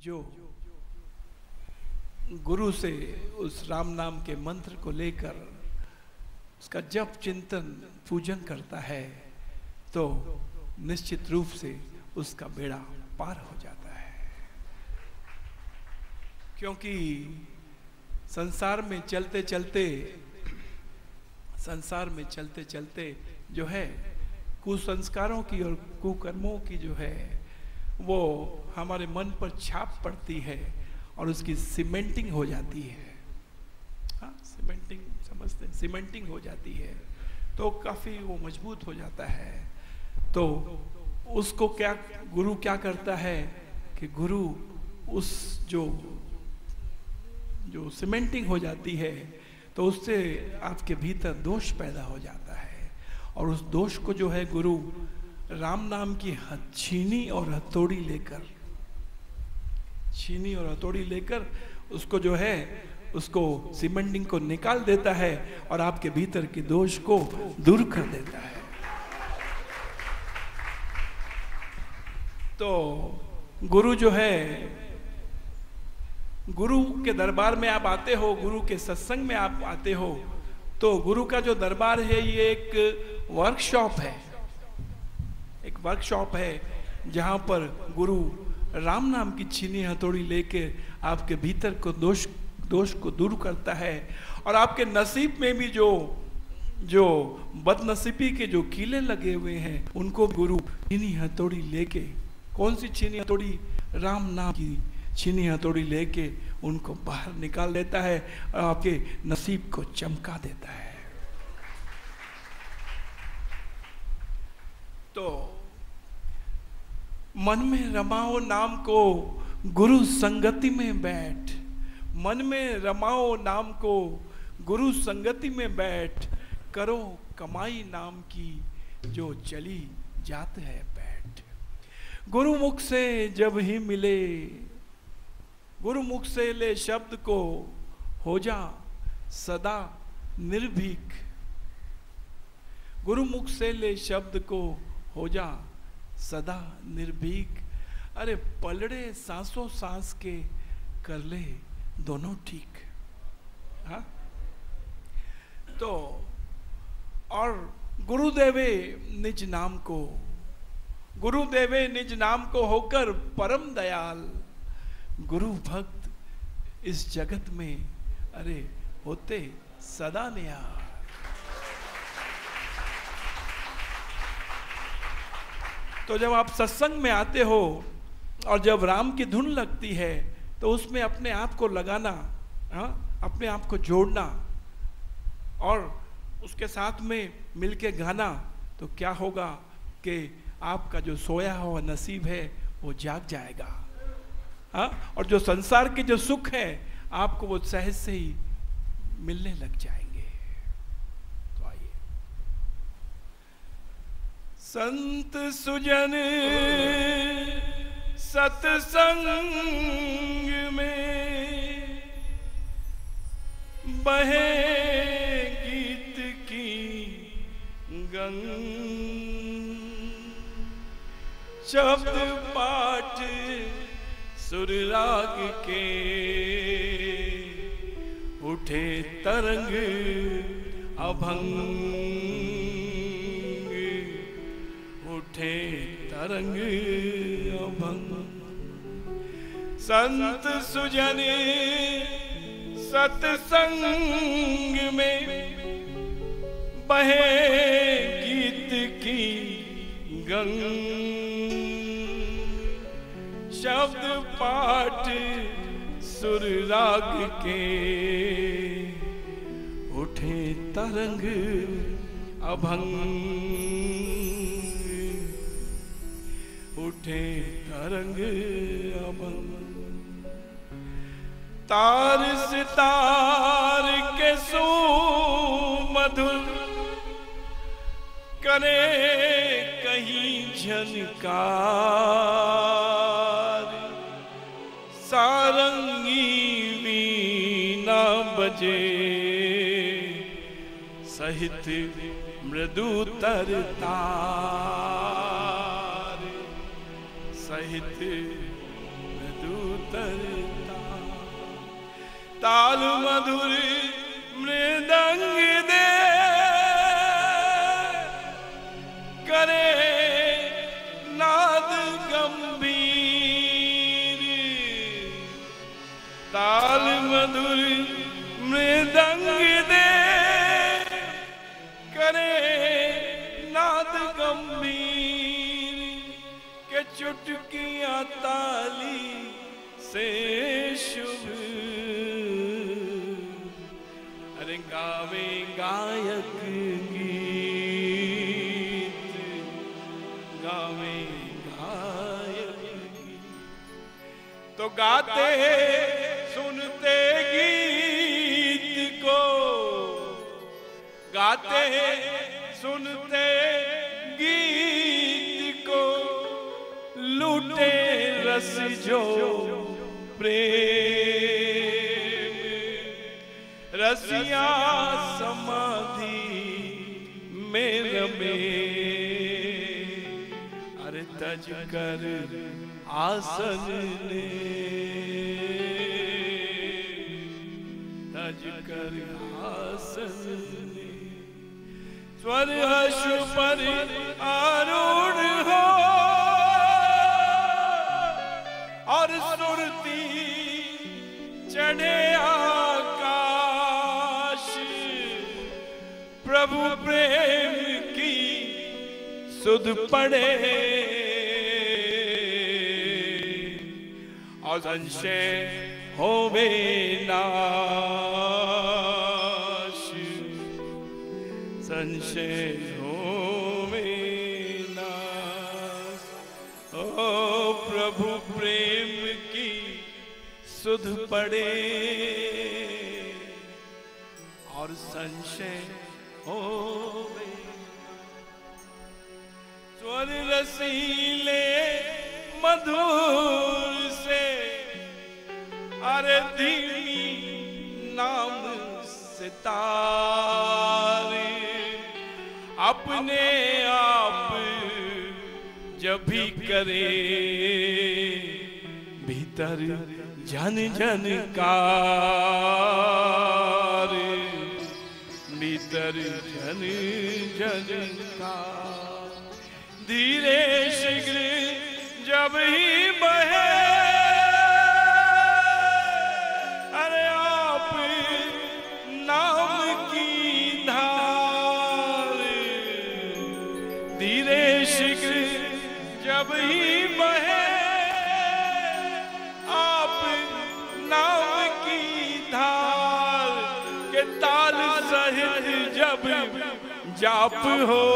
जो गुरु से उस राम नाम के मंत्र को लेकर उसका जप चिंतन पूजन करता है तो निश्चित रूप से उसका बेड़ा पार हो जाता है। क्योंकि संसार में चलते चलते जो है कुसंस्कारों की और कुकर्मों की जो है वो हमारे मन पर छाप पड़ती है और उसकी सीमेंटिंग हो जाती है। हाँ, सीमेंटिंग समझते हैं, सीमेंटिंग हो जाती है तो काफी वो मजबूत हो जाता है। तो उसको क्या गुरु क्या करता है कि गुरु उस जो सीमेंटिंग हो जाती है तो उससे आपके भीतर दोष पैदा हो जाता है और उस दोष को जो है गुरु राम नाम की छीनी और हथौड़ी लेकर उसको जो है उसको सीमेंटिंग को निकाल देता है और आपके भीतर के दोष को दूर कर देता है। तो गुरु जो है, गुरु के दरबार में आप आते हो, गुरु के सत्संग में आप आते हो तो गुरु का जो दरबार है ये एक वर्कशॉप है जहां पर गुरु राम नाम की छीनी हथौड़ी लेके आपके भीतर को दोष को दूर करता है और आपके नसीब में भी जो बदनसीबी के जो कीले लगे हुए हैं उनको गुरु छीनी हथौड़ी लेके, कौन सी छीनी हथौड़ी? राम नाम की छीनी हथौड़ी लेके उनको बाहर निकाल देता है और आपके नसीब को चमका देता है। तो मन में रमाओ नाम को गुरु संगति में बैठ, मन में रमाओ नाम को गुरु संगति में बैठ, करो कमाई नाम की जो चली जात है बैठ। गुरु मुख से जब ही मिले, गुरु मुख से ले शब्द को हो जा सदा निर्भीक, गुरु मुख से ले शब्द को हो जा सदा निर्भीक। अरे पलड़े सांसों सांस के कर ले दोनों ठीक। हाँ, तो और गुरुदेवे निज नाम को, गुरुदेवे निज नाम को होकर परम दयाल, गुरु भक्त इस जगत में अरे होते सदा निहाल। तो जब आप सत्संग में आते हो और जब राम की धुन लगती है तो उसमें अपने आप को लगाना, अपने आप को जोड़ना और उसके साथ में मिलके गाना, तो क्या होगा कि आपका जो सोया हुआ नसीब है वो जाग जाएगा। हाँ, और जो संसार के जो सुख है आपको वो सहज से ही मिलने लग जाएंगे। तो आइए, संत सुजन सत्संग में बहे गीत की गंग, शब्द पाठ सुर राग के उठे तरंग अभंग, उठे तरंग अभंग। संत सुजन सत्संग में बहे गीत की गंग, शब्द पाठ सुर राग के उठे तरंग अभंग, उठे तरंग अभंग। तार सितार के सुमधुर करे कहीं झनकार, सारंगी वीणा बजे सहित मृदु तर तार, सहित मृदु उतरता। ताल मधुर मृदंग दे करे नाद गंभीर। ताल मधुर मृदंग दे करे नाद गंभीर के चुटकियां ताली से शुभ। अरे गावे गायक गीत, गावे गायक गीत। तो गाते सुनते गीत को, गाते सुनते गीत को लूटे रस जो प्रेम। रसिया समाधि में रमे, अरे तज कर आसन ले, तज कर आसन ले। स्वर हर्ष पर आरूढ़ हो और सुरती चढ़े आकाश। प्रभु प्रेम की सुध पड़े और संशय होवे नाश। संशय होवे नाश। ओ प्रभु प्रेम की सुध पड़े और संशय होवे। स्वर रसीले मधुर से अरे धीमी नाम सितारे। अपने आप जब भी करे भीतर जन जन कार। भीतर जन जन कार। धीरे शीघ्र जब ही बहे अरे आप नाम की धार। धीरे शीघ्र जब ही बहे आप नाम की धार के ताल सहित जब जाप हो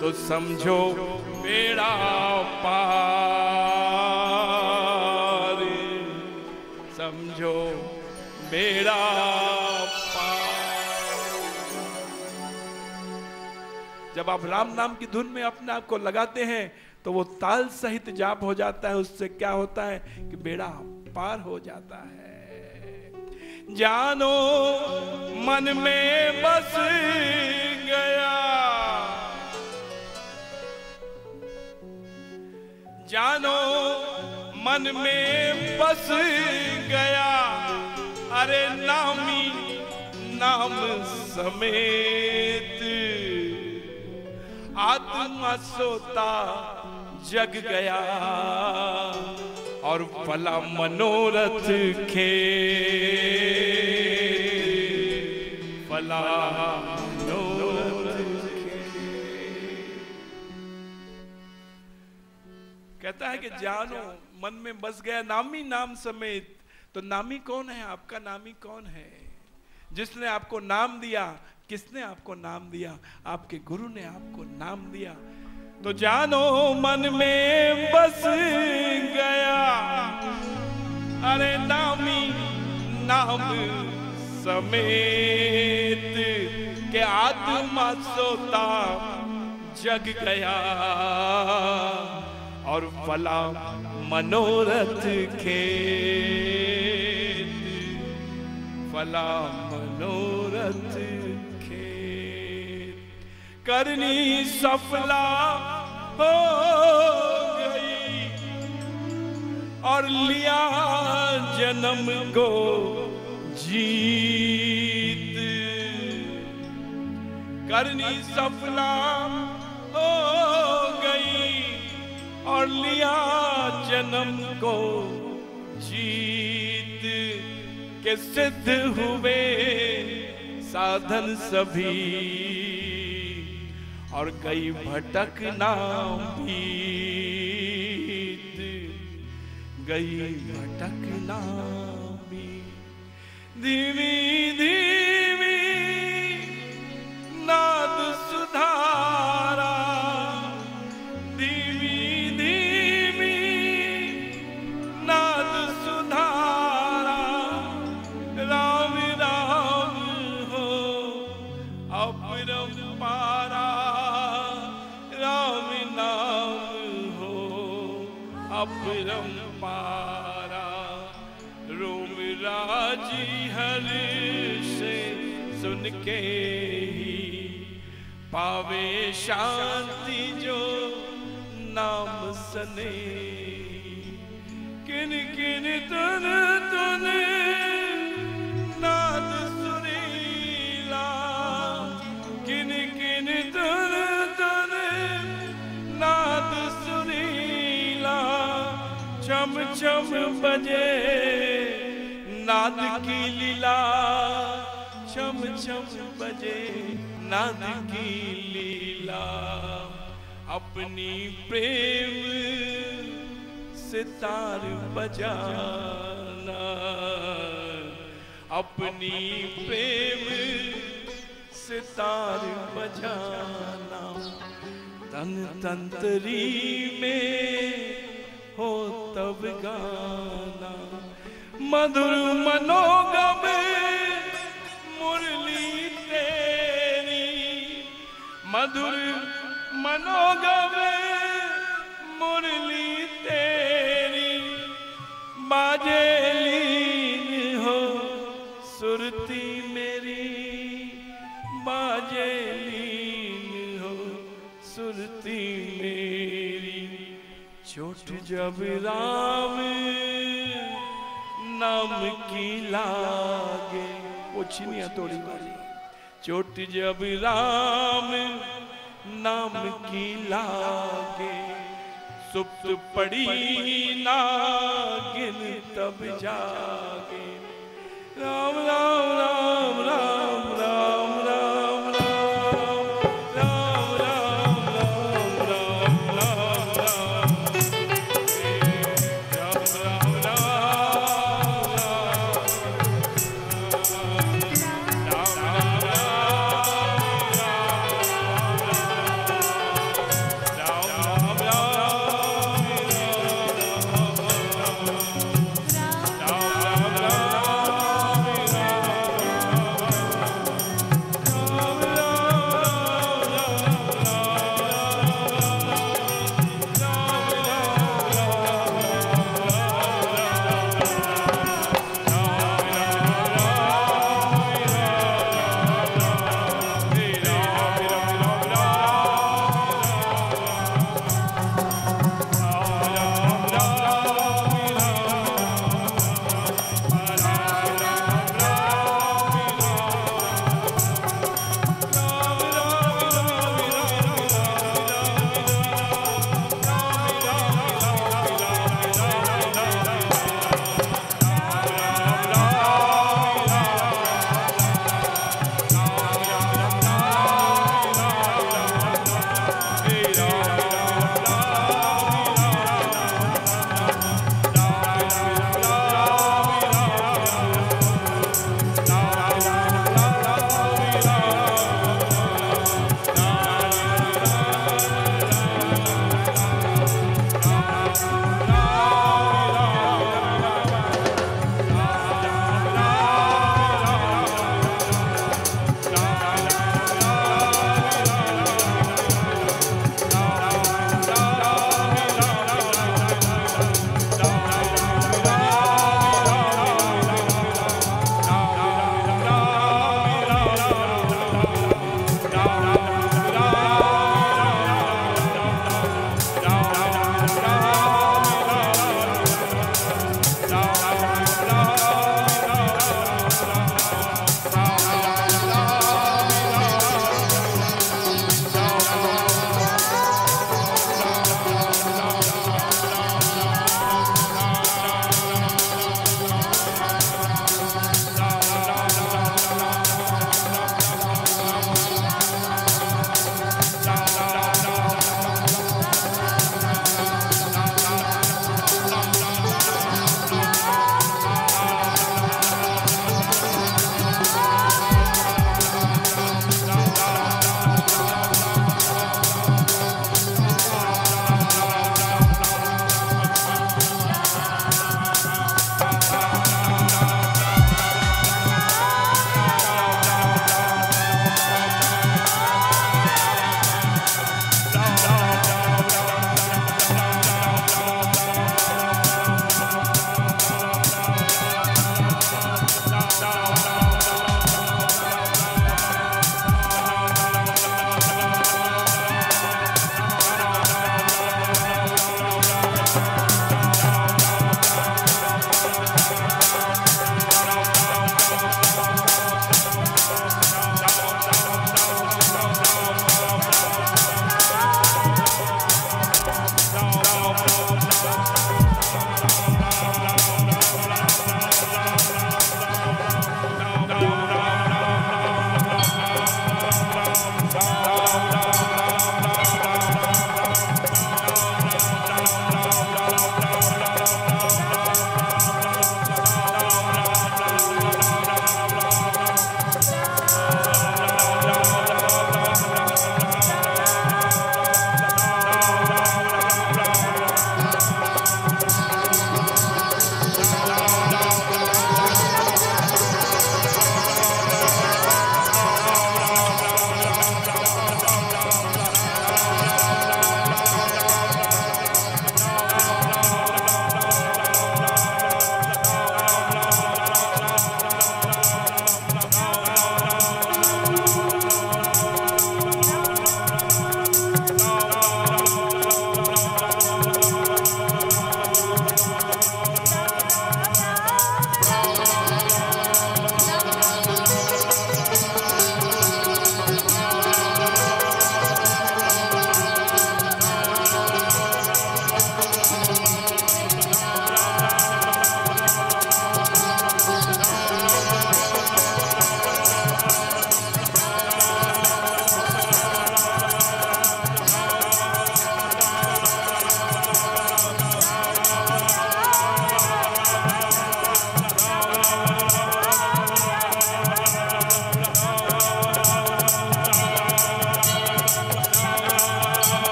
तो समझो बेड़ा पार। समझो बेड़ा पार। जब आप राम नाम की धुन में अपने आप को लगाते हैं तो वो ताल सहित जाप हो जाता है। उससे क्या होता है कि बेड़ा पार हो जाता है। जानो मन में बस गया, जानो मन में बस गया अरे नामी नाम समेत। आत्मा सोता जग गया और फला मनोरथ खे। फला मनोरथ खे। कहता है कि जानो मन में बस गया नामी नाम समेत। तो नामी कौन है? आपका नामी कौन है? जिसने आपको नाम दिया। किसने आपको नाम दिया? आपके गुरु ने आपको नाम दिया। तो जानो मन में बस गया अरे नामी नाम समेत के आत्मा सोता जग गया और फला मनोरथ खेत। फला मनोरथ खेत करनी सफला हो गई और लिया जन्म को जीत, करनी सफला हो गई और लिया जन्म को जीत के सिद्ध हुए साधन सभी और गई भटकना बीत, गई भटकना भी। धीमी धीमी नाद सुधारा, धीमी धीमी नाद सुधारा, राम राम हो अपरंपारा, राम नाम हो अपरंपारा। रोम राजी हर से सुन के ही पावे शांति जो नाम सने। किन किन तुन तुन नाद सुरीला, किन किन तुन तुन नाद सुरीला, छम छम बजे नाद की लीला, छम छम बजे नाद की लीला। अपनी प्रेम सितार बजाना, अपनी प्रेम सितार बजाना। तन तंतरी में हो तब गाना, मधुर मनोगम मुरली तेरी, मधुर मनोगम मुरली तेरी। बाजे लीन हो सुरती मेरी, बाजे लीन हो सुरती मेरी। चोट जब राम नाम की लागे, वो छिनिया तोड़ी वाली। चोट जब राम नाम की लागे, सुप्त पड़ी नागिन तब जागे। राम राम राम राम राम राम राम राम राम राम राम राम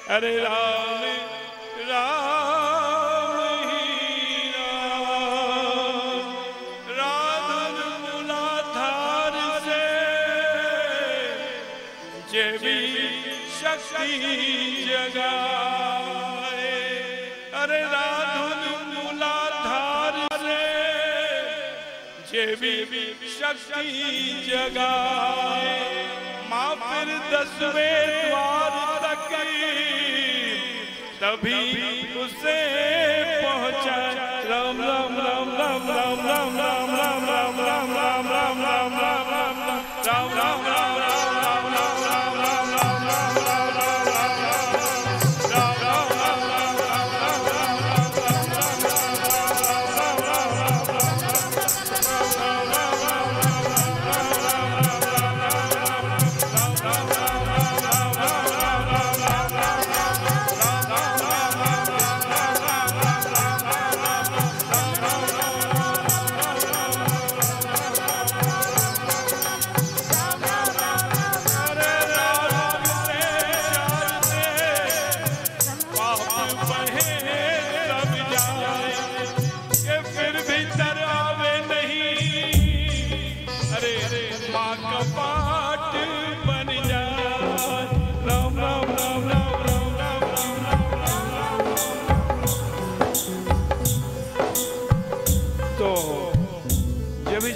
अरे राम राम ही राम, राधुन मूलाधार से जे भी शक्ति जगाए। अरे राधुन मूलाधार से जे भी शक्ति जगाए, माँ फिर 10वें द्वार तक तभी उसे पहुंचा। राम राम राम राम राम राम राम राम राम राम राम राम राम राम राम राम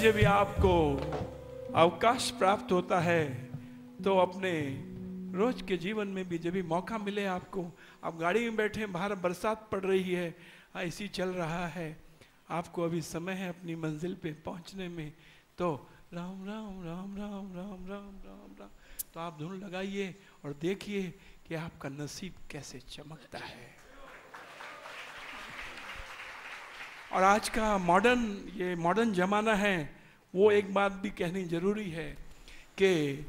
जब भी आपको अवकाश प्राप्त होता है तो अपने रोज के जीवन में भी जब भी मौका मिले आपको, आप गाड़ी में बैठे, बाहर बरसात पड़ रही है, ऐसी चल रहा है, आपको अभी समय है अपनी मंजिल पे पहुंचने में, तो राम राम राम राम राम राम राम राम तो आप धुन लगाइए और देखिए कि आपका नसीब कैसे चमकता है। और आज का मॉडर्न जमाना है, वो एक बात भी कहनी जरूरी है कि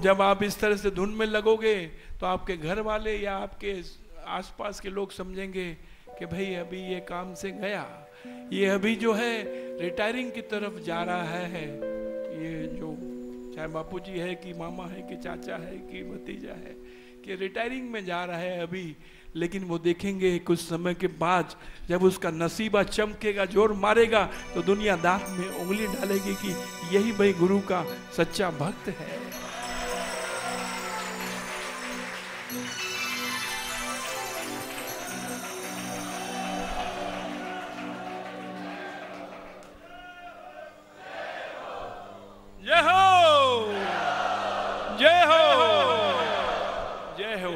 जब आप इस तरह से धुन में लगोगे तो आपके घर वाले या आपके आसपास के लोग समझेंगे कि भाई अभी ये काम से गया, ये अभी जो है रिटायरिंग की तरफ जा रहा है, ये जो चाहे बापूजी है कि मामा है कि चाचा है कि भतीजा है, कि रिटायरिंग में जा रहा है अभी, लेकिन वो देखेंगे कुछ समय के बाद जब उसका नसीबा चमकेगा, जोर मारेगा, तो दुनिया दांत में उंगली डालेगी कि यही भाई गुरु का सच्चा भक्त है। जय हो, जय हो, जय हो।